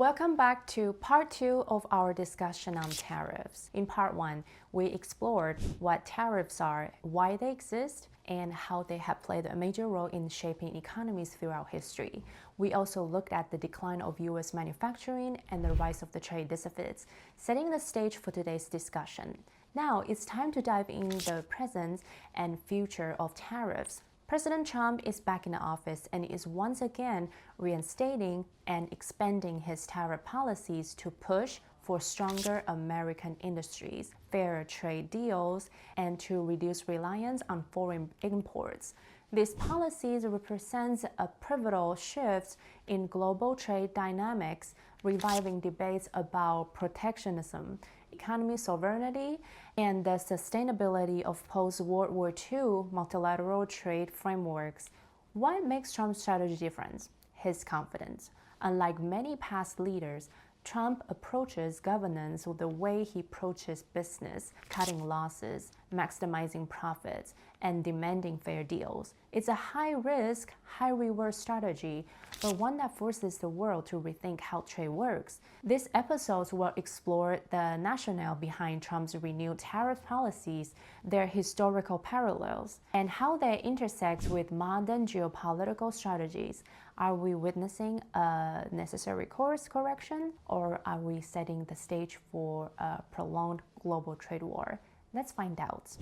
Welcome back to part 2 of our discussion on tariffs. In part 1, we explored what tariffs are, why they exist, and how they have played a major role in shaping economies throughout history. We also looked at the decline of U.S. manufacturing and the rise of the trade deficits, setting the stage for today's discussion. Now, it's time to dive in the present and future of tariffs. President Trump is back in the office and is once again reinstating and expanding his tariff policies to push for stronger American industries, fairer trade deals, and to reduce reliance on foreign imports. These policies represent a pivotal shift in global trade dynamics, reviving debates about protectionism, economic sovereignty, and the sustainability of post-World War II multilateral trade frameworks. What makes Trump's strategy different? His confidence. Unlike many past leaders, Trump approaches governance with the way he approaches business, cutting losses, maximizing profits, and demanding fair deals. It's a high-risk, high-reward strategy, but one that forces the world to rethink how trade works. These episodes will explore the rationale behind Trump's renewed tariff policies, their historical parallels, and how they intersect with modern geopolitical strategies. Are we witnessing a necessary course correction, or are we setting the stage for a prolonged global trade war? Let's find out.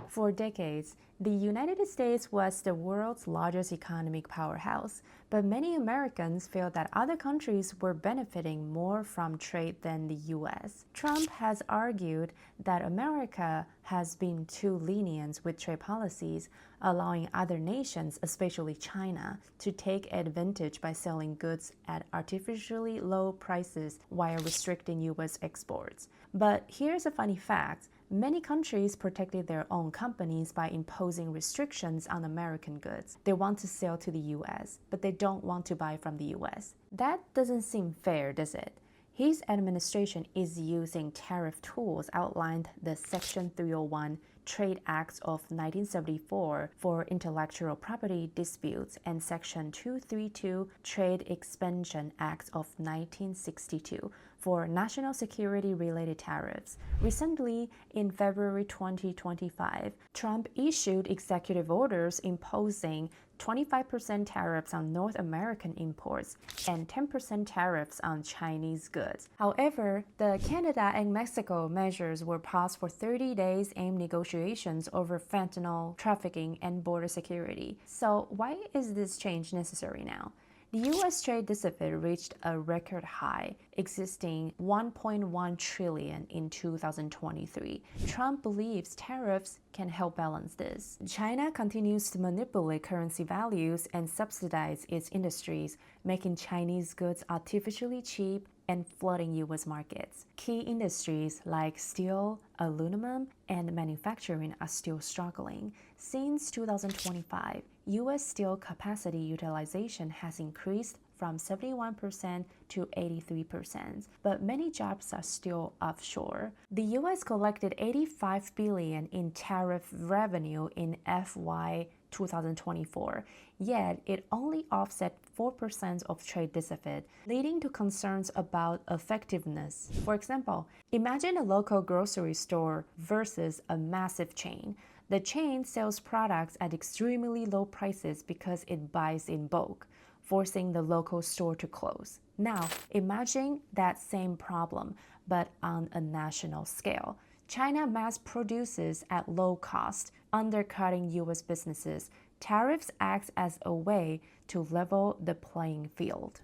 For decades, the United States was the world's largest economic powerhouse, but many Americans feel that other countries were benefiting more from trade than the U.S. Trump has argued that America has been too lenient with trade policies, allowing other nations, especially China, to take advantage by selling goods at artificially low prices while restricting U.S. exports. But here's a funny fact. Many countries protected their own companies by imposing restrictions on American goods. They want to sell to the U.S., but they don't want to buy from the U.S. That doesn't seem fair, does it? His administration is using tariff tools outlined the Section 301 Trade Act of 1974 for intellectual property disputes and Section 232 Trade Expansion Act of 1962 for national security-related tariffs. Recently, in February 2025, Trump issued executive orders imposing 25% tariffs on North American imports and 10% tariffs on Chinese goods. However, the Canada and Mexico measures were paused for 30 days amid negotiations over fentanyl trafficking and border security. So why is this change necessary now? The U.S. trade deficit reached a record high, existing $1.1 trillion in 2023. Trump believes tariffs can help balance this. China continues to manipulate currency values and subsidize its industries, making Chinese goods artificially cheap and flooding U.S. markets. Key industries like steel, aluminum, and manufacturing are still struggling. Since 2025, U.S. steel capacity utilization has increased from 71% to 83%, but many jobs are still offshore. The U.S. collected $85 billion in tariff revenue in FY 2024, yet it only offset 4% of trade deficit, leading to concerns about effectiveness. For example, imagine a local grocery store versus a massive chain. The chain sells products at extremely low prices because it buys in bulk, forcing the local store to close. Now, imagine that same problem, but on a national scale. China mass produces at low cost, undercutting U.S. businesses. Tariffs act as a way to level the playing field.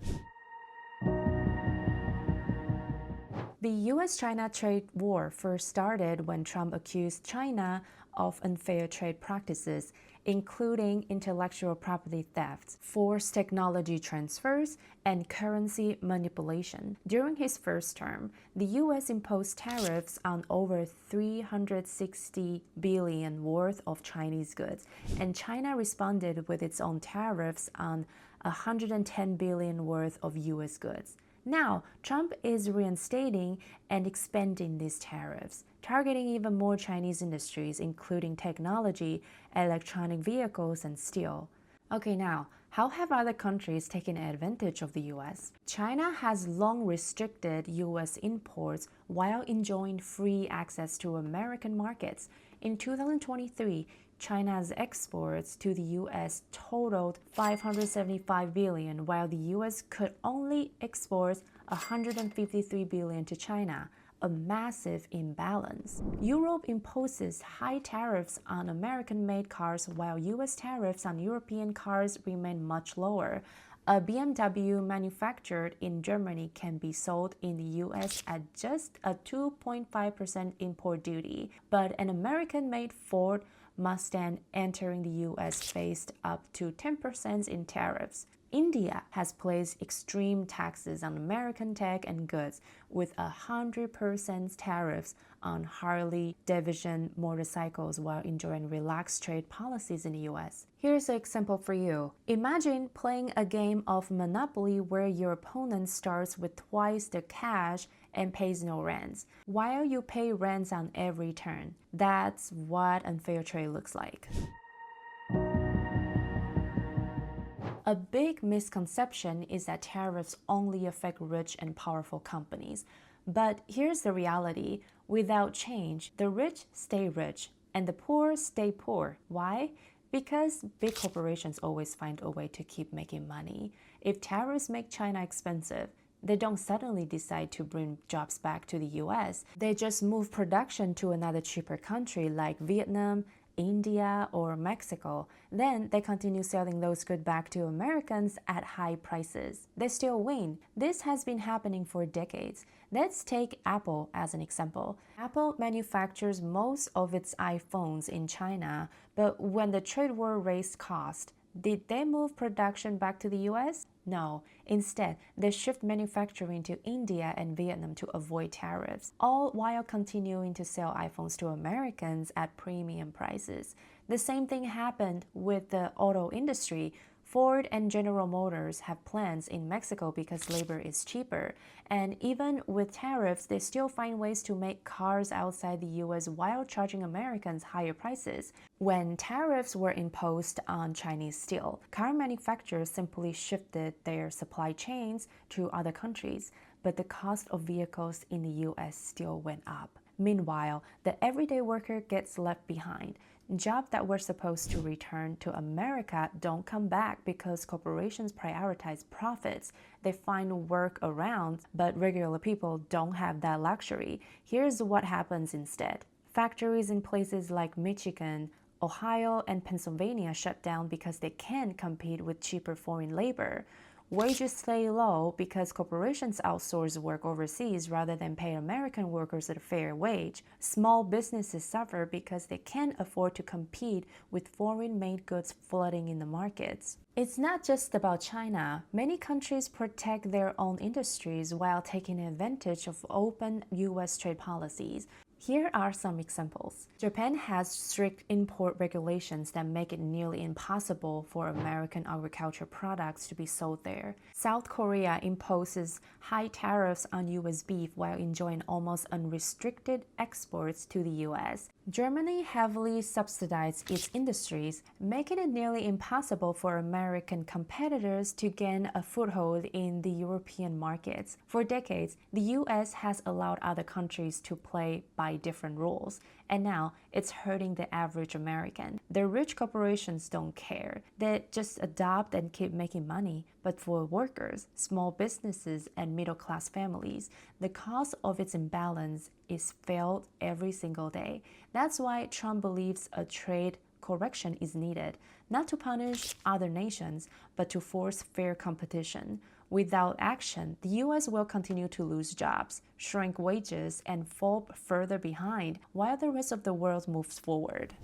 The U.S. China Trade War first started when Trump accused China of unfair trade practices, including intellectual property theft, forced technology transfers, and currency manipulation. During his first term, the U.S. imposed tariffs on over $360 billion worth of Chinese goods, and China responded with its own tariffs on $110 billion worth of U.S. goods. Now, Trump is reinstating and expanding these tariffs, targeting even more Chinese industries, including technology, electronic vehicles, and steel. Okay, now, How have other countries taken advantage of the U.S.? China has long restricted U.S. imports while enjoying free access to American markets. In 2023, China's exports to the U.S. totaled $575 billion, while the U.S. could only export $153 billion to China, a massive imbalance. Europe imposes high tariffs on American-made cars, while U.S. tariffs on European cars remain much lower. A BMW manufactured in Germany can be sold in the U.S. at just a 2.5% import duty, but an American-made Ford Mustang entering the U.S. faced up to 10% in tariffs. India has placed extreme taxes on American tech and goods with 100% tariffs on Harley-Davidson motorcycles while enjoying relaxed trade policies in the US. Here's an example for you. Imagine playing a game of Monopoly where your opponent starts with twice the cash and pays no rents, while you pay rents on every turn. That's what unfair trade looks like. A big misconception is that tariffs only affect rich and powerful companies. But here's the reality. Without change, the rich stay rich and the poor stay poor. Why? Because big corporations always find a way to keep making money. If tariffs make China expensive, they don't suddenly decide to bring jobs back to the US. They just move production to another cheaper country like Vietnam, India, or Mexico. Then they continue selling those goods back to Americans at high prices. They still win. This has been happening for decades. Let's take Apple as an example. Apple manufactures most of its iPhones in China, but when the trade war raised cost, did they move production back to the US? No. Instead, they shift manufacturing to India and Vietnam to avoid tariffs, all while continuing to sell iPhones to Americans at premium prices. The same thing happened with the auto industry. Ford and General Motors have plants in Mexico because labor is cheaper. And even with tariffs, they still find ways to make cars outside the US while charging Americans higher prices. When tariffs were imposed on Chinese steel, car manufacturers simply shifted their supply chains to other countries, but the cost of vehicles in the US still went up. Meanwhile, the everyday worker gets left behind. Jobs that were supposed to return to America don't come back because corporations prioritize profits. They find work around, but regular people don't have that luxury. Here's what happens instead. Factories in places like Michigan, Ohio, and Pennsylvania shut down because they can't compete with cheaper foreign labor. Wages stay low because corporations outsource work overseas rather than pay American workers at a fair wage. Small businesses suffer because they can't afford to compete with foreign-made goods flooding in the markets. It's not just about China. Many countries protect their own industries while taking advantage of open U.S. trade policies. Here are some examples. Japan has strict import regulations that make it nearly impossible for American agriculture products to be sold there. South Korea imposes high tariffs on U.S. beef while enjoying almost unrestricted exports to the U.S. Germany heavily subsidizes its industries, making it nearly impossible for American competitors to gain a foothold in the European markets. For decades, the U.S. has allowed other countries to play by different rules, and now it's hurting the average American. The rich corporations don't care. They just adopt and keep making money. But for workers, small businesses, and middle-class families, the cost of its imbalance is felt every single day. That's why Trump believes a trade correction is needed, not to punish other nations, but to force fair competition. Without action, the U.S. will continue to lose jobs, shrink wages, and fall further behind while the rest of the world moves forward.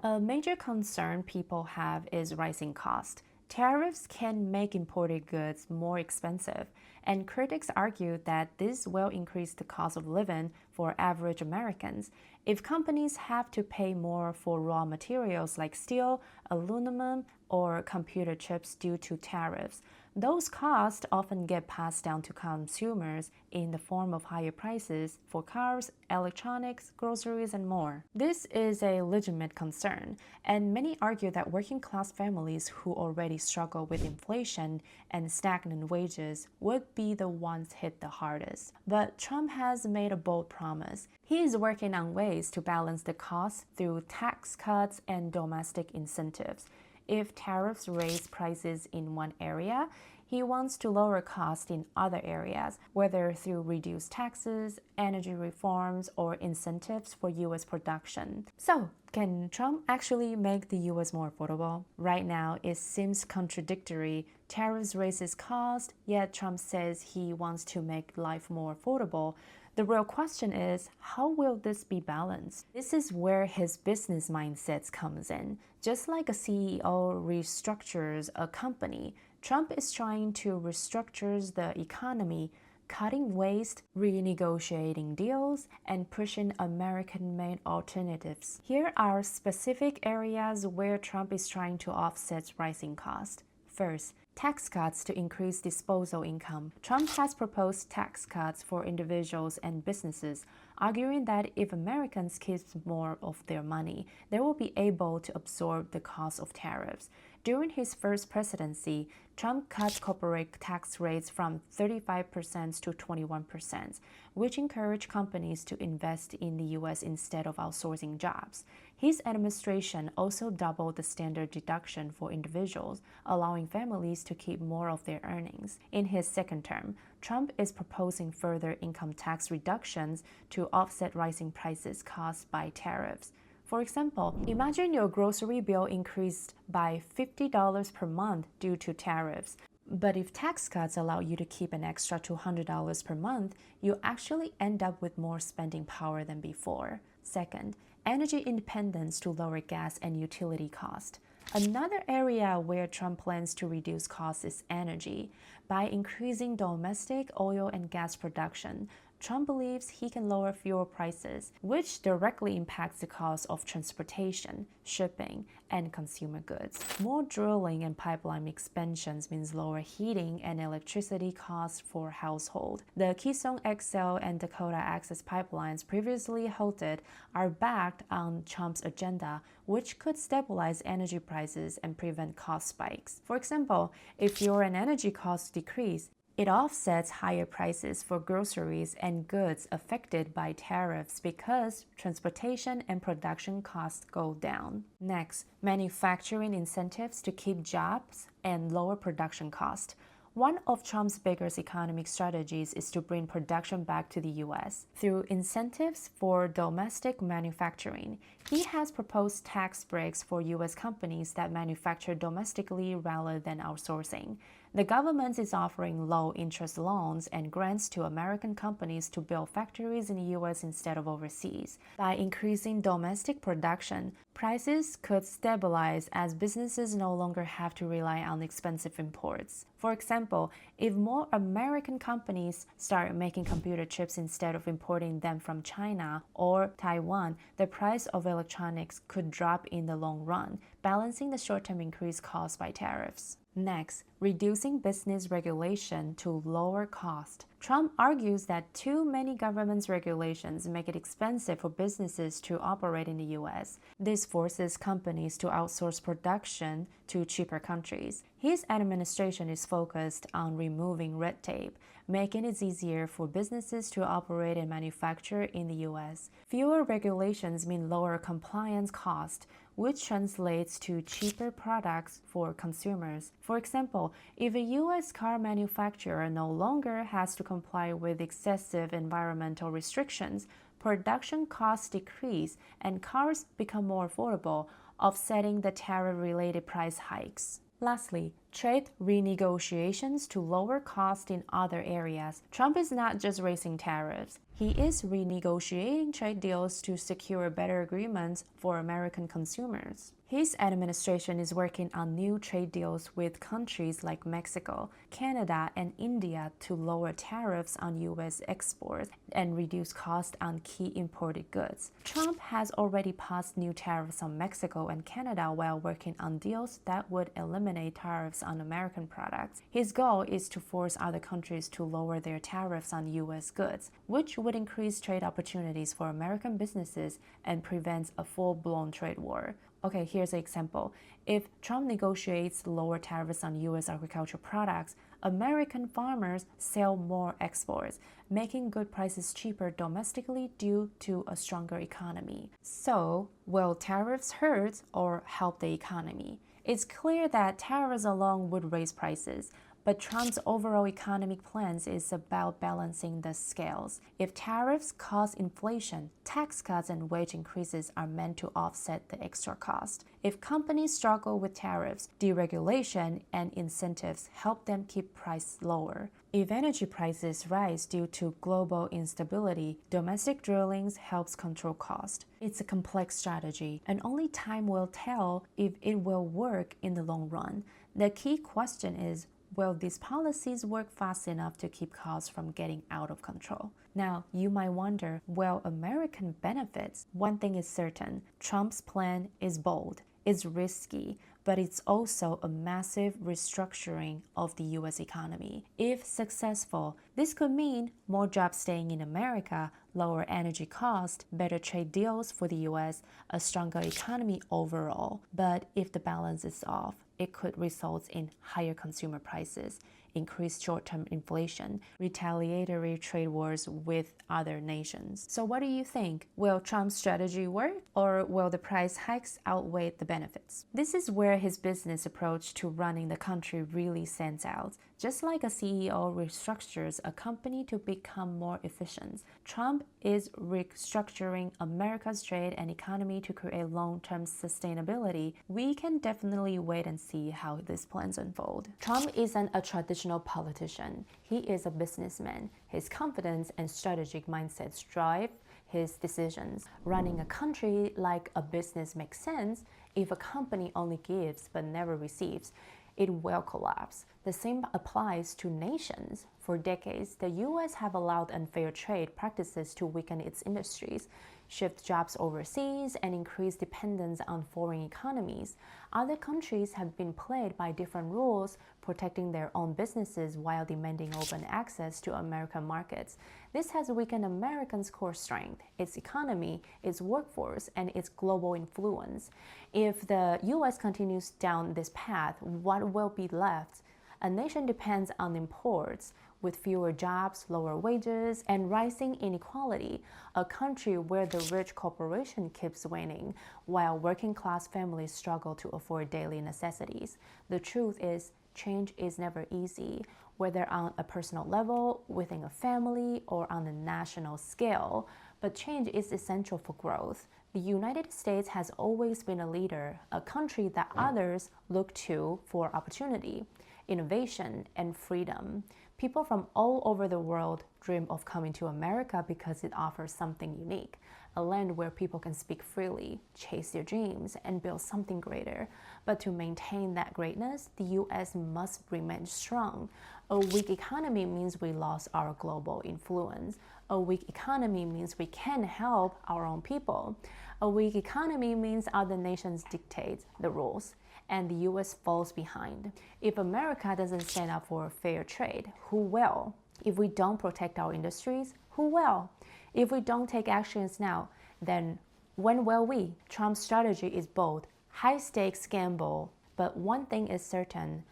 A major concern people have is rising cost. Tariffs can make imported goods more expensive, and critics argue that this will increase the cost of living for average Americans. If companies have to pay more for raw materials like steel, aluminum, or computer chips due to tariffs, Those costs often get passed down to consumers in the form of higher prices for cars, electronics, groceries, and more. This is a legitimate concern, and many argue that working-class families who already struggle with inflation and stagnant wages would be the ones hit the hardest. But Trump has made a bold promise. He is working on ways to balance the costs through tax cuts and domestic incentives. If tariffs raise prices in one area, he wants to lower costs in other areas, whether through reduced taxes, energy reforms, or incentives for U.S. production. So, can Trump actually make the U.S. more affordable? Right now, it seems contradictory. Tariffs raises costs, yet Trump says he wants to make life more affordable. The real question is, how will this be balanced? This is where his business mindset comes in. Just like a CEO restructures a company, Trump is trying to restructure the economy, cutting waste, renegotiating deals, and pushing American-made alternatives. Here are specific areas where Trump is trying to offset rising costs. First, tax cuts to increase disposable income. Trump has proposed tax cuts for individuals and businesses, arguing that if Americans keep more of their money, they will be able to absorb the cost of tariffs. During his first presidency, Trump cut corporate tax rates from 35% to 21%, which encouraged companies to invest in the U.S. instead of outsourcing jobs. His administration also doubled the standard deduction for individuals, allowing families to keep more of their earnings. In his second term, Trump is proposing further income tax reductions to offset rising prices caused by tariffs. For example, imagine your grocery bill increased by $50 per month due to tariffs. But if tax cuts allow you to keep an extra $200 per month, you actually end up with more spending power than before. Second, energy independence to lower gas and utility costs. Another area where Trump plans to reduce costs is energy. By increasing domestic oil and gas production, Trump believes he can lower fuel prices, which directly impacts the cost of transportation, shipping, and consumer goods. More drilling and pipeline expansions means lower heating and electricity costs for households. The Keystone XL and Dakota Access pipelines previously halted are backed on Trump's agenda, which could stabilize energy prices and prevent cost spikes. For example, if your energy costs decrease, it offsets higher prices for groceries and goods affected by tariffs because transportation and production costs go down. Next, manufacturing incentives to keep jobs and lower production costs. One of Trump's biggest economic strategies is to bring production back to the U.S. through incentives for domestic manufacturing. He has proposed tax breaks for U.S. companies that manufacture domestically rather than outsourcing. The government is offering low-interest loans and grants to American companies to build factories in the U.S. instead of overseas. By increasing domestic production, prices could stabilize as businesses no longer have to rely on expensive imports. For example, if more American companies start making computer chips instead of importing them from China or Taiwan, the price of electronics could drop in the long run, balancing the short-term increase caused by tariffs. Next, reducing business regulation to lower cost. Trump argues that too many government regulations make it expensive for businesses to operate in the U.S. This forces companies to outsource production to cheaper countries. His administration is focused on removing red tape, making it easier for businesses to operate and manufacture in the U.S. Fewer regulations mean lower compliance costs, which translates to cheaper products for consumers. For example, if a U.S. car manufacturer no longer has to comply with excessive environmental restrictions, production costs decrease and cars become more affordable, offsetting the tariff-related price hikes. Lastly, trade renegotiations to lower costs in other areas. Trump is not just raising tariffs. He is renegotiating trade deals to secure better agreements for American consumers. His administration is working on new trade deals with countries like Mexico, Canada, and India to lower tariffs on U.S. exports and reduce costs on key imported goods. Trump has already passed new tariffs on Mexico and Canada while working on deals that would eliminate tariffs on American products. His goal is to force other countries to lower their tariffs on U.S. goods, which would increase trade opportunities for American businesses and prevent a full-blown trade war. Okay, here's an example. If Trump negotiates lower tariffs on U.S. agricultural products, American farmers sell more exports, making good prices cheaper domestically due to a stronger economy. So, will tariffs hurt or help the economy? It's clear that tariffs alone would raise prices, but Trump's overall economic plans is about balancing the scales. If tariffs cause inflation, tax cuts and wage increases are meant to offset the extra cost. If companies struggle with tariffs, deregulation and incentives help them keep prices lower. If energy prices rise due to global instability, domestic drillings helps control cost. It's a complex strategy, and only time will tell if it will work in the long run. The key question is, will these policies work fast enough to keep costs from getting out of control? Now, you might wonder, will American benefits? One thing is certain, Trump's plan is bold, it's risky, but it's also a massive restructuring of the U.S. economy. If successful, this could mean more jobs staying in America, lower energy costs, better trade deals for the U.S., a stronger economy overall. But if the balance is off, it could result in higher consumer prices, increased short-term inflation, retaliatory trade wars with other nations. So what do you think? Will Trump's strategy work, or will the price hikes outweigh the benefits? This is where his business approach to running the country really stands out. Just like a CEO restructures a company to become more efficient, Trump is restructuring America's trade and economy to create long-term sustainability. We can definitely wait and see how these plans unfold. Trump isn't a traditional politician. He is a businessman. His confidence and strategic mindsets drive his decisions. Running a country like a business makes sense. If a company only gives but never receives, it will collapse. The same applies to nations. For decades, the U.S. have allowed unfair trade practices to weaken its industries, shift jobs overseas, and increase dependence on foreign economies. Other countries have been played by different rules, protecting their own businesses while demanding open access to American markets. This has weakened Americans' core strength, its economy, its workforce, and its global influence. If the U.S. continues down this path, what will be left? A nation depends on imports, with fewer jobs, lower wages, and rising inequality, a country where the rich corporation keeps winning, while working-class families struggle to afford daily necessities. The truth is, change is never easy, whether on a personal level, within a family, or on a national scale. But change is essential for growth. The United States has always been a leader, a country that others look to for opportunity, innovation, and freedom. People from all over the world dream of coming to America because it offers something unique, a land where people can speak freely, chase their dreams, and build something greater. But to maintain that greatness, the U.S. must remain strong. A weak economy means we lost our global influence. A weak economy means we can't help our own people. A weak economy means other nations dictate the rules, and the U.S. falls behind. If America doesn't stand up for fair trade, who will? If we don't protect our industries, who will? If we don't take actions now, then when will we? Trump's strategy is bold, high-stakes gamble, but one thing is certain,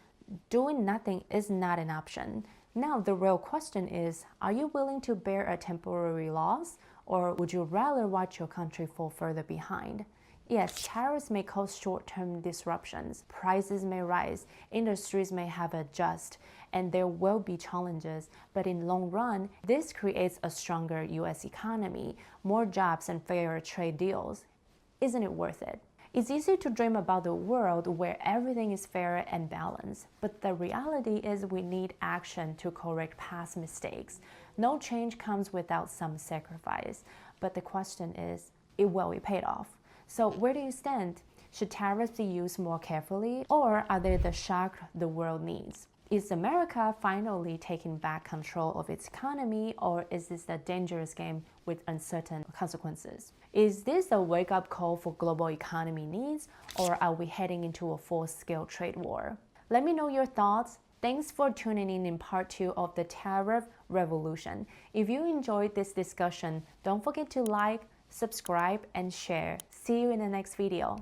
doing nothing is not an option. Now, the real question is, are you willing to bear a temporary loss, or would you rather watch your country fall further behind? Yes, tariffs may cause short-term disruptions, prices may rise, industries may have to adjust, and there will be challenges, but in long run, this creates a stronger U.S. economy, more jobs and fairer trade deals. Isn't it worth it? It's easy to dream about the world where everything is fair and balanced, but the reality is we need action to correct past mistakes. No change comes without some sacrifice, but the question is, will it pay off? So where do you stand? Should tariffs be used more carefully, or are they the shock the world needs? Is America finally taking back control of its economy, or is this a dangerous game with uncertain consequences? Is this a wake-up call for global economy needs, or are we heading into a full-scale trade war? Let me know your thoughts. Thanks for tuning in part 2 of the tariff revolution. If you enjoyed this discussion, don't forget to like, subscribe, and share. See you in the next video.